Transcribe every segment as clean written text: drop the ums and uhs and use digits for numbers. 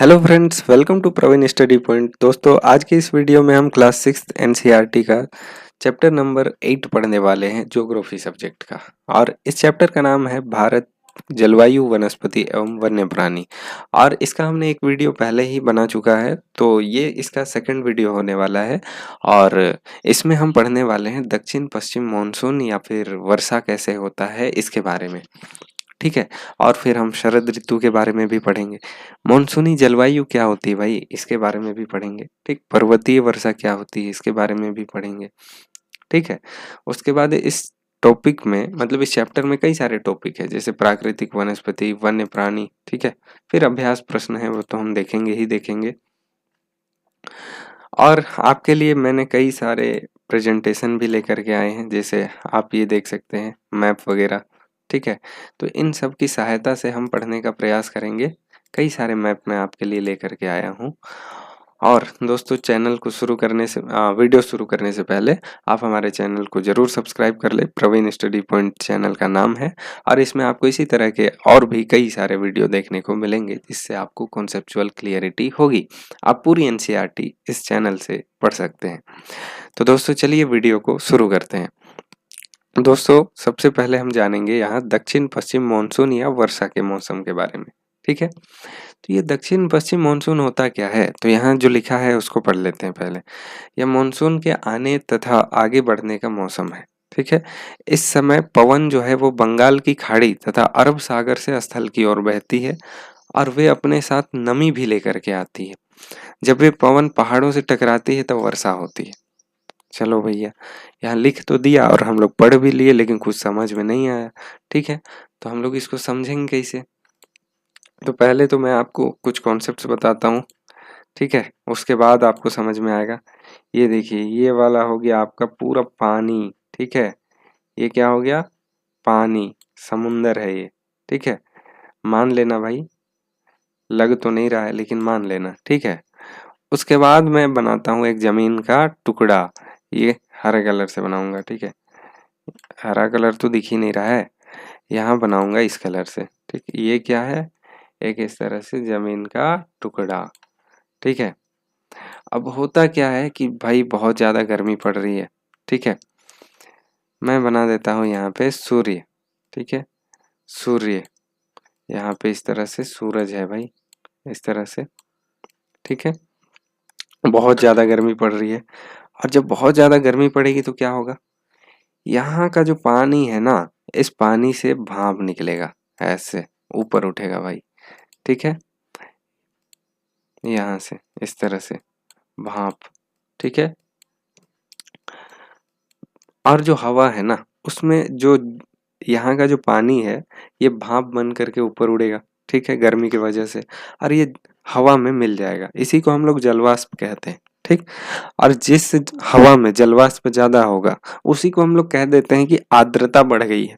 Hello friends, welcome to Praveen study point. दोस्तों, आज के इस वीडियो में हम क्लास 6 एनसीईआरटी का चैप्टर नंबर 8 पढ़ने वाले हैं, ज्योग्राफी सब्जेक्ट का। और इस चैप्टर का नाम है भारत, जलवायु, वनस्पति एवं वन्य प्राणी। और इसका हमने एक वीडियो पहले ही बना चुका है, तो ये इसका सेकंड वीडियो होने वाला है। और इसमें हम पढ़ने वाले हैं दक्षिण पश्चिम मानसून या फिर वर्षा कैसे होता है इसके बारे में। ठीक है। और फिर हम शरद ऋतु के बारे में भी पढ़ेंगे। मानसूनी जलवायु क्या होती है भाई, इसके बारे में भी पढ़ेंगे। ठीक। पर्वतीय वर्षा क्या होती है, इसके बारे में भी पढ़ेंगे। ठीक है। उसके बाद इस टॉपिक में, मतलब इस चैप्टर में कई सारे टॉपिक है, जैसे प्राकृतिक, वनस्पति, वन्य प्राणी। ठीक है। फिर अभ्यास प्रश्न है, वो तो हम देखेंगे ही देखेंगे। और आपके लिए मैंने कई सारे प्रेजेंटेशन भी लेकर के आए हैं, जैसे आप ये देख सकते हैं, मैप वगैरह। ठीक है। तो इन सब की सहायता से हम पढ़ने का प्रयास करेंगे। कई सारे मैप मैं आपके लिए लेकर के आया हूँ। और दोस्तों, चैनल को शुरू करने से वीडियो शुरू करने से पहले आप हमारे चैनल को जरूर सब्सक्राइब कर ले। प्रवीण स्टडी पॉइंट चैनल का नाम है। और इसमें आपको इसी तरह के और भी कई सारे वीडियो देखने को मिलेंगे, जिससे आपको कॉन्सेप्चुअल क्लियरिटी होगी। आप पूरी एनसीईआरटी इस चैनल से पढ़ सकते हैं। तो दोस्तों, चलिए वीडियो को शुरू करते हैं। दोस्तों, सबसे पहले हम जानेंगे यहाँ दक्षिण पश्चिम मानसून या वर्षा के मौसम के बारे में। ठीक है। तो ये दक्षिण पश्चिम मानसून होता क्या है, तो यहाँ जो लिखा है उसको पढ़ लेते हैं पहले। यह मानसून के आने तथा आगे बढ़ने का मौसम है। ठीक है। इस समय पवन जो है वो बंगाल की खाड़ी तथा अरब सागर से स्थल की ओर बहती है, और वे अपने साथ नमी भी लेकर के आती है। जब वे पवन पहाड़ों से टकराती है तो वर्षा होती है। चलो भैया, यहाँ लिख तो दिया और हम लोग पढ़ भी लिए, लेकिन कुछ समझ में नहीं आया। ठीक है। तो हम लोग इसको समझेंगे कैसे। तो पहले तो मैं आपको कुछ कॉन्सेप्ट्स बताता हूँ। ठीक है। उसके बाद आपको समझ में आएगा। ये देखिए, ये वाला हो गया आपका पूरा पानी। ठीक है। ये क्या हो गया, पानी, समुंदर है ये। ठीक है। मान लेना भाई, लग तो नहीं रहा है लेकिन मान लेना। ठीक है। उसके बाद मैं बनाता हूँ एक जमीन का टुकड़ा। ये हरे कलर से बनाऊंगा। ठीक है। हरा कलर तो दिख ही नहीं रहा है, यहाँ बनाऊंगा इस कलर से। ठीक। ये क्या है, एक इस तरह से जमीन का टुकड़ा। ठीक है। अब होता क्या है कि भाई बहुत ज्यादा गर्मी पड़ रही है। ठीक है। मैं बना देता हूँ यहाँ पे सूर्य। ठीक है। सूर्य, यहाँ पे इस तरह से सूरज है भाई, इस तरह से। ठीक है। बहुत ज्यादा गर्मी पड़ रही है, और जब बहुत ज्यादा गर्मी पड़ेगी तो क्या होगा, यहाँ का जो पानी है ना, इस पानी से भाप निकलेगा, ऐसे ऊपर उठेगा भाई। ठीक है। यहाँ से इस तरह से भाप। ठीक है। और जो हवा है ना, उसमें जो यहाँ का जो पानी है, ये भाप बन करके ऊपर उड़ेगा। ठीक है। गर्मी की वजह से, और ये हवा में मिल जाएगा। इसी को हम लोग जलवाष्प कहते हैं। ठीक। और जिस हवा में जलवाष्प ज्यादा होगा, उसी को हम लोग कह देते हैं कि आर्द्रता बढ़ गई है।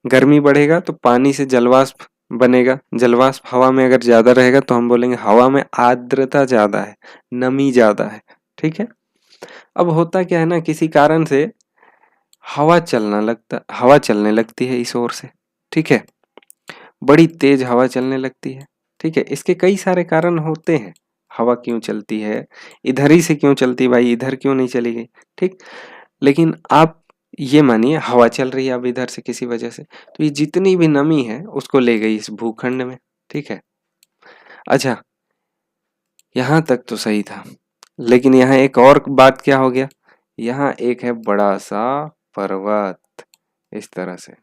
गर्मी बढ़ेगा तो पानी से जलवाष्प बनेगा। जलवाष्प हवा में अगर ज्यादा रहेगा तो हम बोलेंगे हवा में आर्द्रता ज्यादा है, नमी ज्यादा है। ठीक है। अब होता क्या है ना, किसी कारण से हवा चलने लगती है इस ओर से। ठीक है। बड़ी तेज हवा चलने लगती है। ठीक है। इसके कई सारे कारण होते हैं। हवा क्यों चलती है, इधर ही से क्यों चलती भाई, इधर क्यों नहीं चली गई। ठीक। लेकिन आप ये मानिए, हवा चल रही है अब इधर से किसी वजह से, तो ये जितनी भी नमी है उसको ले गई इस भूखंड में। ठीक है। अच्छा, यहाँ तक तो सही था, लेकिन यहाँ एक और बात क्या हो गया, यहाँ एक है बड़ा सा पर्वत, इस तरह से।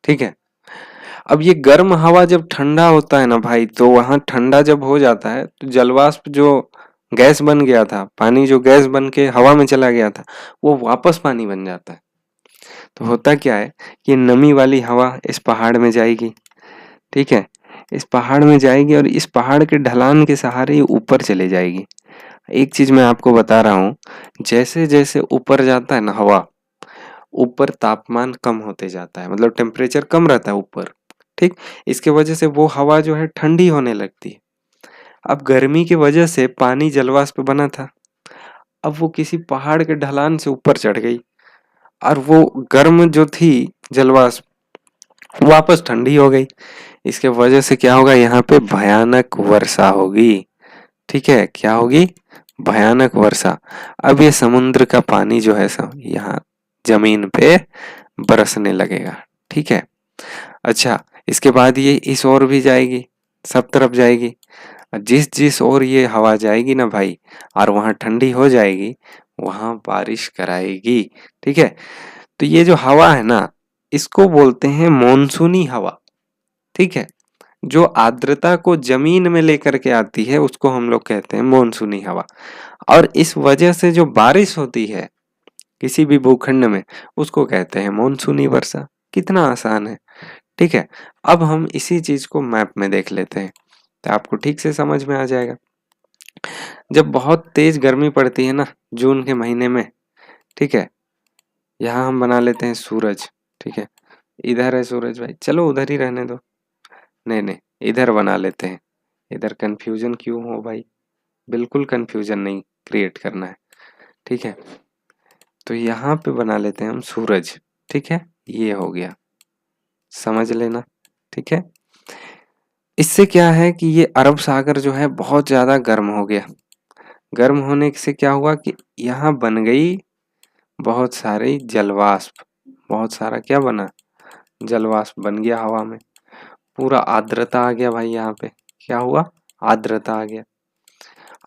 ठीक है। अब ये गर्म हवा जब ठंडा होता है ना भाई, तो वहां ठंडा जब हो जाता है तो जलवाष्प जो गैस बन गया था, पानी जो गैस बन के हवा में चला गया था, वो वापस पानी बन जाता है। तो होता क्या है, ये नमी वाली हवा इस पहाड़ में जाएगी। ठीक है। इस पहाड़ में जाएगी, और इस पहाड़ के ढलान के सहारे ये ऊपर चले जाएगी। एक चीज मैं आपको बता रहा हूँ, जैसे जैसे ऊपर जाता है ना हवा, ऊपर तापमान कम होते जाता है, मतलब टेम्परेचर कम रहता है ऊपर। ठीक। इसके वजह से वो हवा जो है ठंडी होने लगती है। अब गर्मी की वजह से पानी जलवाष्प बना था, अब वो किसी पहाड़ के ढलान से ऊपर चढ़ गई, और वो गर्म जो थी जलवाष्प वापस ठंडी हो गई। इसके वजह से क्या होगा, यहाँ पे भयानक वर्षा होगी। ठीक है, क्या होगी, भयानक वर्षा। अब ये समुद्र का पानी जो है सब यहाँ जमीन पे बरसने लगेगा। ठीक है, अच्छा इसके बाद ये इस ओर भी जाएगी, सब तरफ जाएगी। जिस जिस ओर ये हवा जाएगी ना भाई, और वहां ठंडी हो जाएगी, वहां बारिश कराएगी। ठीक है, तो ये जो हवा है ना, इसको बोलते हैं मॉनसूनी हवा। ठीक है, जो आर्द्रता को जमीन में लेकर के आती है उसको हम लोग कहते हैं मॉनसूनी हवा। और इस वजह से जो बारिश होती है किसी भी भूखंड में, उसको कहते हैं मॉनसूनी वर्षा। कितना आसान है। ठीक है, अब हम इसी चीज को मैप में देख लेते हैं तो आपको ठीक से समझ में आ जाएगा। जब बहुत तेज गर्मी पड़ती है ना जून के महीने में, ठीक है, यहाँ हम बना लेते हैं सूरज। ठीक है, इधर है सूरज भाई, चलो उधर ही रहने दो। नहीं नहीं, इधर बना लेते हैं। इधर कंफ्यूजन क्यों हो भाई, बिल्कुल कंफ्यूजन नहीं क्रिएट करना है। ठीक है, तो यहाँ पे बना लेते हैं हम सूरज। ठीक है, ये हो गया, समझ लेना। ठीक है, इससे क्या है कि ये अरब सागर जो है बहुत ज्यादा गर्म हो गया। गर्म होने से क्या हुआ कि यहाँ बन गई बहुत सारी जलवाष्प। बहुत सारा क्या बना, जलवाष्प बन गया हवा में। पूरा आर्द्रता आ गया भाई, यहाँ पे क्या हुआ, आर्द्रता आ गया।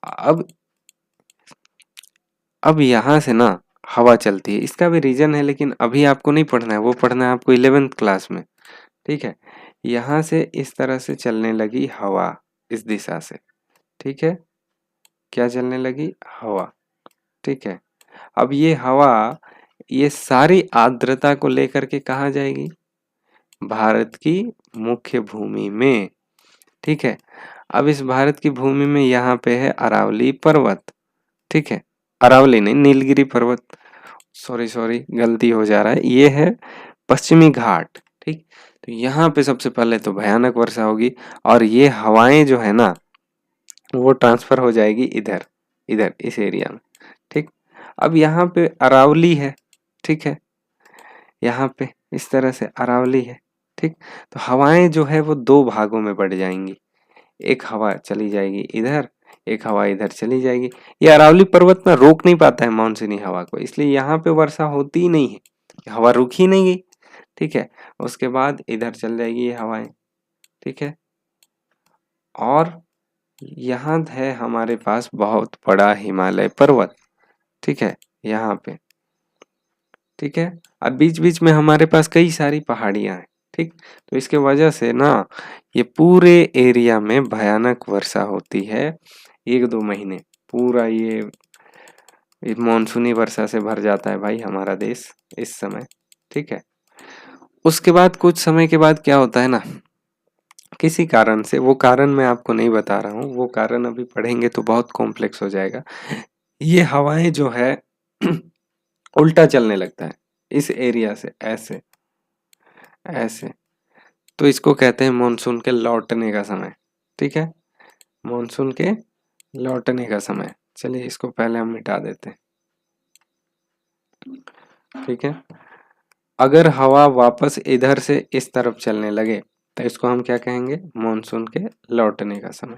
अब अब यहाँ से ना हवा चलती है, इसका भी रीजन है लेकिन अभी आपको नहीं पढ़ना है, वो पढ़ना है आपको 11th क्लास में। ठीक है, यहाँ से इस तरह से चलने लगी हवा, इस दिशा से। ठीक है, क्या चलने लगी, हवा। ठीक है, अब ये हवा ये सारी आर्द्रता को लेकर के कहाँ जाएगी, भारत की मुख्य भूमि में। ठीक है, अब इस भारत की भूमि में यहाँ पे है अरावली पर्वत। ठीक है, अरावली नहीं, नीलगिरी पर्वत, सॉरी सॉरी गलती हो जा रहा है, ये है पश्चिमी घाट। ठीक, तो यहाँ पे सबसे पहले तो भयानक वर्षा होगी और ये हवाएं जो है ना वो ट्रांसफर हो जाएगी इधर, इधर इस एरिया में। ठीक, अब यहाँ पे अरावली है। ठीक है, यहाँ पे इस तरह से अरावली है। ठीक, तो हवाएं जो है वो दो भागों में बढ़ जाएंगी, एक हवा चली जाएगी इधर, एक हवा इधर चली जाएगी। ये अरावली पर्वत ना रोक नहीं पाता है मानसूनी हवा को, इसलिए यहाँ पे वर्षा होती ही नहीं है, हवा रुक ही नहीं गई। ठीक है, उसके बाद इधर चल जाएगी ये हवाएं। ठीक है, और यहाँ है हमारे पास बहुत बड़ा हिमालय पर्वत। ठीक है, यहाँ पे। ठीक है, अब बीच बीच में हमारे पास कई सारी पहाड़ियां हैं। ठीक, तो इसके वजह से ना ये पूरे एरिया में भयानक वर्षा होती है। 1-2 महीने पूरा ये मानसूनी वर्षा से भर जाता है भाई हमारा देश इस समय। ठीक है, उसके बाद कुछ समय के बाद क्या होता है ना, किसी कारण से, वो कारण मैं आपको नहीं बता रहा हूँ, वो कारण अभी पढ़ेंगे तो बहुत कॉम्प्लेक्स हो जाएगा। ये हवाएं जो है उल्टा चलने लगता है इस एरिया से, ऐसे ऐसे, तो इसको कहते हैं मानसून के लौटने का समय। ठीक है, मानसून के लौटने का समय। चलिए इसको पहले हम मिटा देते हैं। ठीक है, अगर हवा वापस इधर से इस तरफ चलने लगे तो इसको हम क्या कहेंगे, मानसून के लौटने का समय।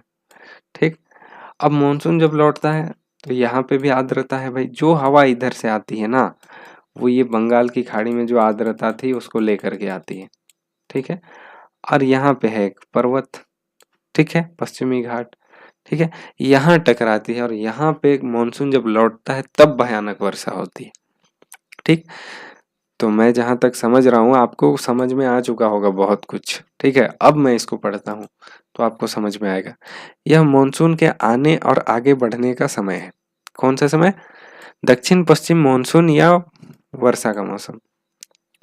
ठीक, अब मानसून जब लौटता है तो यहाँ पे भी आर्द्रता है भाई, जो हवा इधर से आती है ना वो ये बंगाल की खाड़ी में जो आर्द्रता थी उसको लेकर के आती है। ठीक है, और यहाँ पे है एक पर्वत। ठीक है, पश्चिमी घाट। ठीक है, यहाँ टकराती है और यहाँ पे मानसून जब लौटता है तब भयानक वर्षा होती है। ठीक, तो मैं जहां तक समझ रहा हूँ आपको समझ में आ चुका होगा बहुत कुछ। ठीक है, अब मैं इसको पढ़ता हूँ तो आपको समझ में आएगा। यह मानसून के आने और आगे बढ़ने का समय है। कौन सा समय, दक्षिण पश्चिम मानसून या वर्षा का मौसम।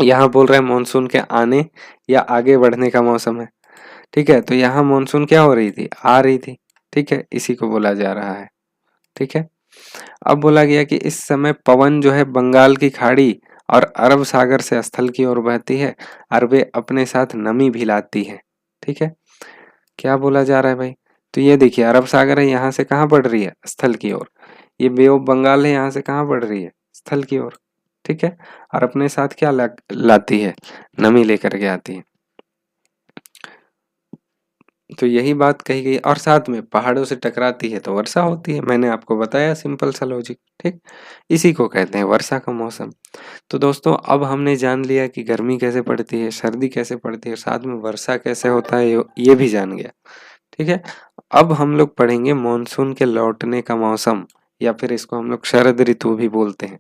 यहाँ बोल रहे हैं मानसून के आने या आगे बढ़ने का मौसम है। ठीक है, तो यहाँ मानसून क्या हो रही थी, आ रही थी। ठीक है, इसी को बोला जा रहा है। ठीक है, अब बोला गया कि इस समय पवन जो है बंगाल की खाड़ी और अरब सागर से स्थल की ओर बहती है और वे अपने साथ नमी भी लाती है। ठीक है, क्या बोला जा रहा है भाई, तो ये देखिए अरब सागर है, यहाँ से कहाँ बढ़ रही है, स्थल की ओर। ये बे ऑफ बंगाल है, यहाँ से कहाँ बढ़ रही है, स्थल की ओर। ठीक है, और अपने साथ क्या लाती है, नमी लेकर के आती है। तो यही बात कही गई और साथ में पहाड़ों से टकराती है तो वर्षा होती है। मैंने आपको बताया सिंपल सा लॉजिक, ठीक? इसी को कहते हैं वर्षा का मौसम। तो दोस्तों अब हमने जान लिया कि गर्मी कैसे पड़ती है, सर्दी कैसे पड़ती है, साथ में वर्षा कैसे होता है ये भी जान गया, ठीक है? अब हम लोग पढ़ेंगे मानसून के लौटने का मौसम, या फिर इसको हम लोग शरद ऋतु भी बोलते हैं।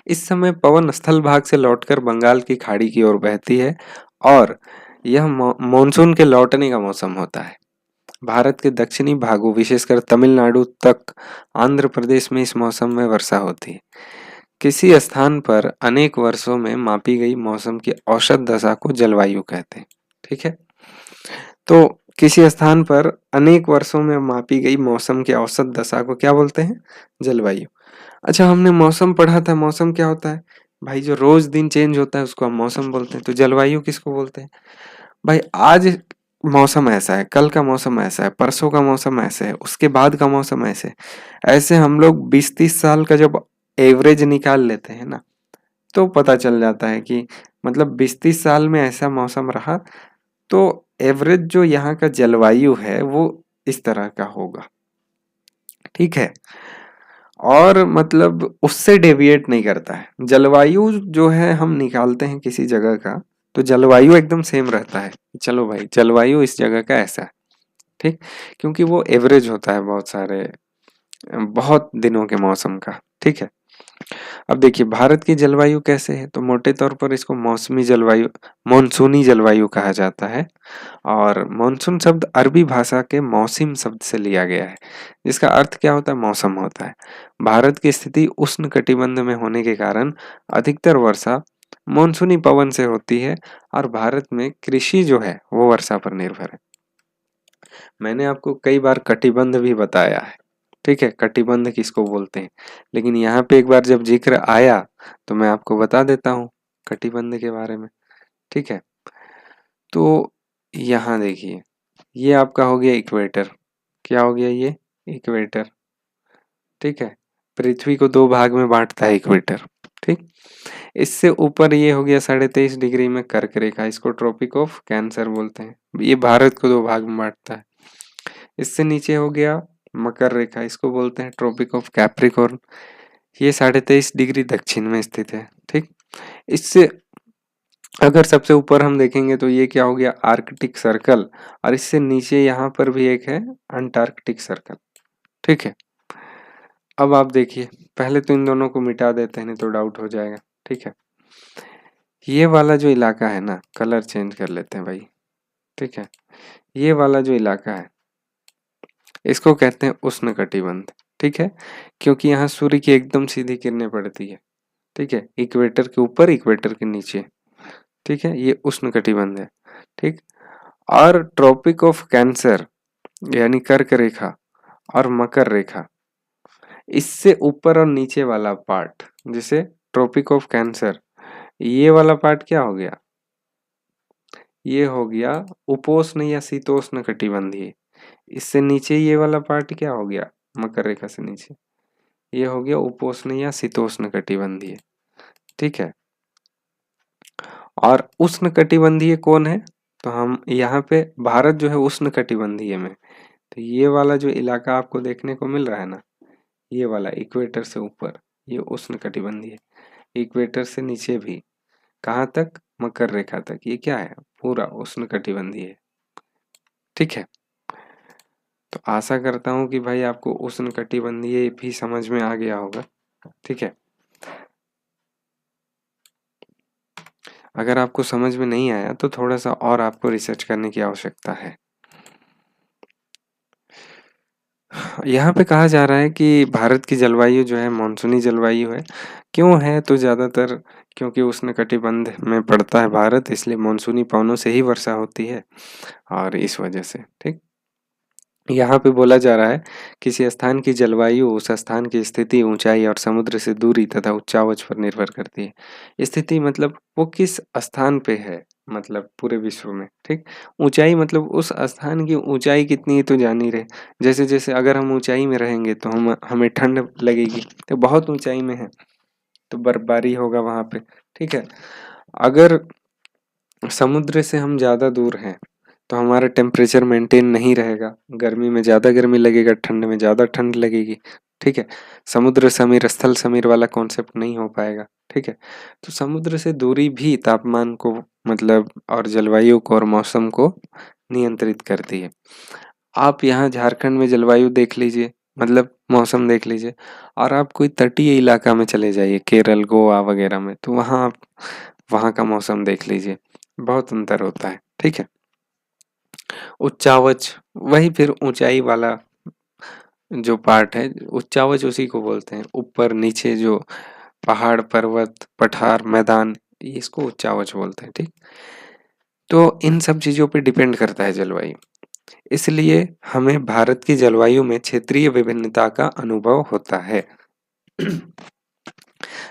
इस समय पवन स्थल भाग से लौटकर बंगाल की खाड़ी की ओर बहती है और यह मानसून के लौटने का मौसम होता है। भारत के दक्षिणी भागों विशेषकर तमिलनाडु तक आंध्र प्रदेश में इस मौसम में वर्षा होती है। किसी स्थान पर अनेक वर्षों में मापी गई मौसम की औसत दशा को जलवायु कहते हैं, ठीक है? तो किसी स्थान पर अनेक वर्षों में मापी गई मौसम की औसत दशा को क्या बोलते हैं? जलवायु। अच्छा, हमने मौसम पढ़ा था, मौसम क्या होता है? भाई जो रोज दिन चेंज होता है उसको हम मौसम बोलते हैं। तो जलवायु किसको बोलते हैं? भाई आज मौसम ऐसा है, कल का मौसम ऐसा है, परसों का मौसम ऐसे है, उसके बाद का मौसम ऐसे है। ऐसे हम लोग 20-30 साल का जब एवरेज निकाल लेते हैं ना, तो पता चल जाता है कि मतलब 20-30 साल में ऐसा मौसम रहा, तो एवरेज जो यहाँ का जलवायु है वो इस तरह का होगा, ठीक है? और मतलब उससे डेविएट नहीं करता है। जलवायु जो है हम निकालते हैं किसी जगह का, तो जलवायु एकदम सेम रहता है। चलो भाई जलवायु इस जगह का ऐसा है, ठीक? क्योंकि वो एवरेज होता है बहुत दिनों के मौसम का, ठीक है? अब देखिए भारत की जलवायु कैसे है, तो मोटे तौर पर इसको मौसमी जलवायु, मानसूनी जलवायु कहा जाता है। और मानसून शब्द अरबी भाषा के मौसिम शब्द से लिया गया है, जिसका अर्थ क्या होता है? मौसम होता है। भारत की स्थिति उष्ण कटिबंध में होने के कारण अधिकतर वर्षा मानसूनी पवन से होती है और भारत में कृषि जो है वो वर्षा पर निर्भर है। मैंने आपको कई बार कटिबंध भी बताया है, ठीक है? कटिबंध किसको बोलते हैं, लेकिन यहाँ पे एक बार जब जिक्र आया तो मैं आपको बता देता हूँ कटिबंध के बारे में, ठीक है? तो यहाँ देखिए, ये आपका हो गया इक्वेटर। क्या हो गया ये? इक्वेटर, ठीक है? पृथ्वी को दो भाग में बांटता है इक्वेटर, ठीक? इससे ऊपर ये हो गया 23.5 डिग्री में कर्क रेखा, इसको ट्रॉपिक ऑफ कैंसर बोलते हैं। ये भारत को दो भाग में बांटता है। इससे नीचे हो गया मकर रेखा, इसको बोलते हैं ट्रॉपिक ऑफ कैप्रिकॉर्न। ये 23.5 डिग्री दक्षिण में स्थित है, ठीक? इससे अगर सबसे ऊपर हम देखेंगे तो ये क्या हो गया? Arctic circle. और इससे नीचे यहाँ पर भी एक है अंटार्कटिक सर्कल, ठीक है? अब आप देखिए, पहले तो इन दोनों को मिटा देते हैं नहीं तो डाउट हो जाएगा, ठीक है? ये वाला जो इलाका है ना, कलर चेंज कर लेते हैं भाई, ठीक है? ये वाला जो इलाका है इसको कहते हैं उष्ण कटिबंध, ठीक है? क्योंकि यहाँ सूर्य की एकदम सीधी किरणें पड़ती है, ठीक है? इक्वेटर के ऊपर, इक्वेटर के नीचे, ठीक है? ये उष्ण कटिबंध है, ठीक? और ट्रॉपिक ऑफ कैंसर यानी कर्क रेखा और मकर रेखा, इससे ऊपर और नीचे वाला पार्ट, जिसे ट्रॉपिक ऑफ कैंसर, ये वाला पार्ट क्या हो गया? ये हो गया उपोष्ण या शीतोष्ण कटिबंधीय। इससे नीचे ये वाला पार्ट क्या हो गया? मकर रेखा से नीचे ये हो गया उपोष्ण या शीतोष्ण कटिबंधीय, ठीक है? और उष्ण कटिबंधीय कौन है? तो हम यहाँ पे भारत जो है उष्ण कटिबंधीय में, तो ये वाला जो इलाका आपको देखने को मिल रहा है ना, ये वाला इक्वेटर से ऊपर, ये उष्ण कटिबंधीय। इक्वेटर से नीचे भी कहाँ तक? मकर रेखा तक, ये क्या है? पूरा उष्ण कटिबंधीय है, ठीक है? तो आशा करता हूँ कि भाई आपको उष्ण कटिबंधीय भी समझ में आ गया होगा, ठीक है? अगर आपको समझ में नहीं आया तो थोड़ा सा और आपको रिसर्च करने की आवश्यकता है। यहाँ पे कहा जा रहा है कि भारत की जलवायु जो है मानसूनी जलवायु है। क्यों है? तो ज़्यादातर क्योंकि उष्णकटिबंध में पड़ता है भारत, इसलिए मानसूनी पवनों से ही वर्षा होती है और इस वजह से, ठीक? यहाँ पे बोला जा रहा है किसी स्थान की जलवायु उस स्थान की स्थिति, ऊंचाई और समुद्र से दूरी तथा उच्चावच पर निर्भर करती है। स्थिति मतलब वो किस स्थान पे है, मतलब पूरे विश्व में, ठीक? ऊंचाई मतलब उस स्थान की ऊंचाई कितनी है तो जान ही रहे। जैसे जैसे अगर हम ऊंचाई में रहेंगे तो हमें ठंड लगेगी, तो बहुत ऊंचाई में है तो बर्फबारी होगा वहां पे, ठीक है? अगर समुद्र से हम ज्यादा दूर हैं तो हमारा टेम्परेचर मेंटेन नहीं रहेगा, गर्मी में ज़्यादा गर्मी लगेगा, ठंड में ज़्यादा ठंड लगेगी, ठीक है। समुद्र समीर स्थल समीर वाला कॉन्सेप्ट नहीं हो पाएगा, ठीक है। तो समुद्र से दूरी भी तापमान को मतलब और जलवायु को और मौसम को नियंत्रित करती है। आप यहाँ झारखंड में जलवायु देख लीजिए, मतलब मौसम देख लीजिए, और आप कोई तटीय इलाका में चले जाइए, केरल, गोवा वगैरह में, तो वहाँ आप वहाँ का मौसम देख लीजिए, बहुत अंतर होता है, ठीक है। उच्चावच वही फिर ऊंचाई वाला जो पार्ट है, उच्चावच उसी को बोलते हैं, ऊपर नीचे जो पहाड़ पर्वत पठार मैदान, इसको उच्चावच बोलते हैं, ठीक। तो इन सब चीज़ों पे डिपेंड करता है जलवायु, इसलिए हमें भारत की जलवायु में क्षेत्रीय विभिन्नता का अनुभव होता है।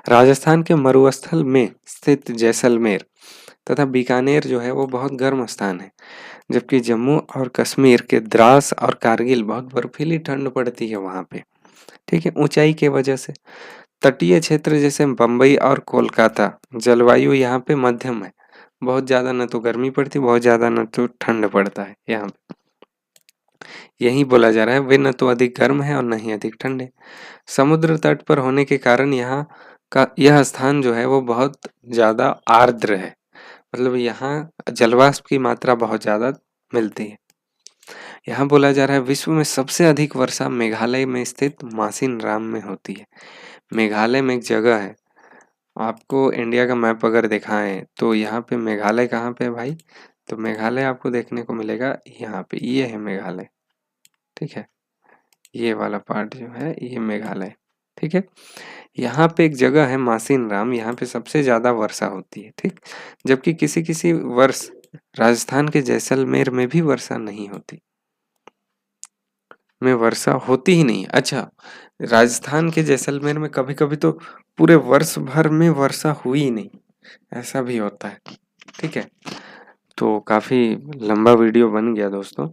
राजस्थान के मरुस्थल में स्थित जैसलमेर तथा बीकानेर जो है वो बहुत गर्म स्थान है, जबकि जम्मू और कश्मीर के द्रास और कारगिल बहुत बर्फीली ठंड पड़ती है वहाँ पे, ठीक है, ऊंचाई के वजह से। तटीय क्षेत्र जैसे बम्बई और कोलकाता, जलवायु यहाँ पे मध्यम है, बहुत ज़्यादा न तो गर्मी पड़ती, बहुत ज़्यादा न तो ठंड पड़ता है यहाँ पे। यही बोला जा रहा है, वे न तो अधिक गर्म है और न ही अधिक ठंडे। समुद्र तट पर होने के कारण यहाँ का यह स्थान जो है वो बहुत ज़्यादा आर्द्र है, मतलब यहाँ जलवाष्प की मात्रा बहुत ज़्यादा मिलती है। यहाँ बोला जा रहा है विश्व में सबसे अधिक वर्षा मेघालय में स्थित मासिन राम में होती है। मेघालय में एक जगह है, आपको इंडिया का मैप अगर दिखाएं तो यहाँ पे मेघालय कहाँ पे है भाई, तो मेघालय आपको देखने को मिलेगा यहाँ पे, ये है मेघालय, ठीक है। ये वाला पार्ट जो है ये मेघालय, ठीक है। यहाँ पे एक जगह है मासिन राम, यहाँ पे सबसे ज़्यादा वर्षा होती है, ठीक। जबकि किसी किसी वर्ष राजस्थान के जैसलमेर में भी वर्षा नहीं होती, में वर्षा होती ही नहीं। अच्छा, राजस्थान के जैसलमेर में कभी कभी तो पूरे वर्ष भर में वर्षा हुई ही नहीं, ऐसा भी होता है, ठीक है। तो काफ़ी लंबा वीडियो बन गया दोस्तों,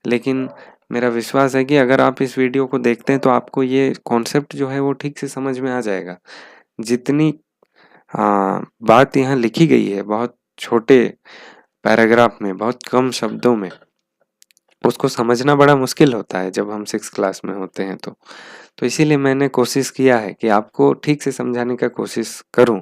लेकिन मेरा विश्वास है कि अगर आप इस वीडियो को देखते हैं तो आपको ये कॉन्सेप्ट जो है वो ठीक से समझ में आ जाएगा। जितनी बात यहाँ लिखी गई है बहुत छोटे पैराग्राफ में, बहुत कम शब्दों में, उसको समझना बड़ा मुश्किल होता है जब हम 6th क्लास में होते हैं तो इसीलिए मैंने कोशिश किया है कि आपको ठीक से समझाने का कोशिश करूं।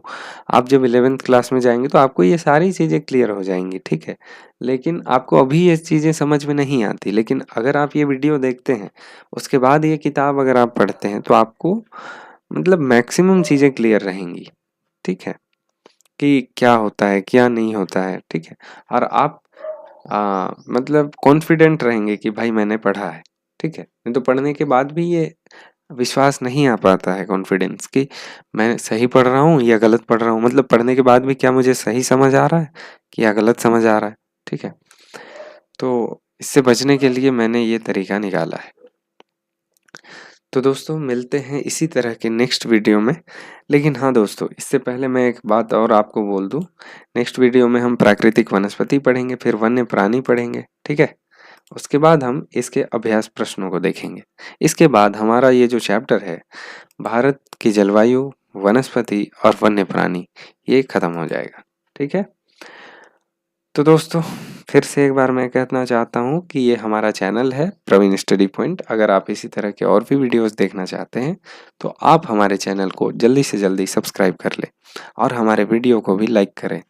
आप जब 11th क्लास में जाएंगे तो आपको ये सारी चीज़ें क्लियर हो जाएंगी, ठीक है। लेकिन आपको अभी ये चीज़ें समझ में नहीं आती, लेकिन अगर आप ये वीडियो देखते हैं उसके बाद ये किताब अगर आप पढ़ते हैं तो आपको मतलब मैक्सिमम चीज़ें क्लियर रहेंगी, ठीक है, कि क्या होता है क्या नहीं होता है, ठीक है। और आप मतलब कॉन्फिडेंट रहेंगे कि भाई मैंने पढ़ा है, ठीक है। नहीं तो पढ़ने के बाद भी ये विश्वास नहीं आ पाता है, कॉन्फिडेंस, कि मैं सही पढ़ रहा हूँ या गलत पढ़ रहा हूँ, मतलब पढ़ने के बाद भी क्या मुझे सही समझ आ रहा है कि या गलत समझ आ रहा है, ठीक है। तो इससे बचने के लिए मैंने ये तरीका निकाला है। तो दोस्तों मिलते हैं इसी तरह के नेक्स्ट वीडियो में। लेकिन हाँ दोस्तों, इससे पहले मैं एक बात और आपको बोल दूँ, नेक्स्ट वीडियो में हम प्राकृतिक वनस्पति पढ़ेंगे, फिर वन्य प्राणी पढ़ेंगे, ठीक है। उसके बाद हम इसके अभ्यास प्रश्नों को देखेंगे। इसके बाद हमारा ये जो चैप्टर है भारत की जलवायु, वनस्पति और वन्य प्राणी, ये खत्म हो जाएगा, ठीक है। तो दोस्तों फिर से एक बार मैं कहना चाहता हूँ कि ये हमारा चैनल है प्रवीण स्टडी पॉइंट। अगर आप इसी तरह के और भी वीडियोस देखना चाहते हैं तो आप हमारे चैनल को जल्दी से जल्दी सब्सक्राइब कर लें और हमारे वीडियो को भी लाइक करें,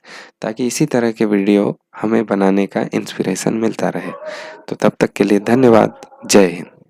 ताकि इसी तरह के वीडियो हमें बनाने का इंस्पिरेशन मिलता रहे। तो तब तक के लिए धन्यवाद। जय हिंद।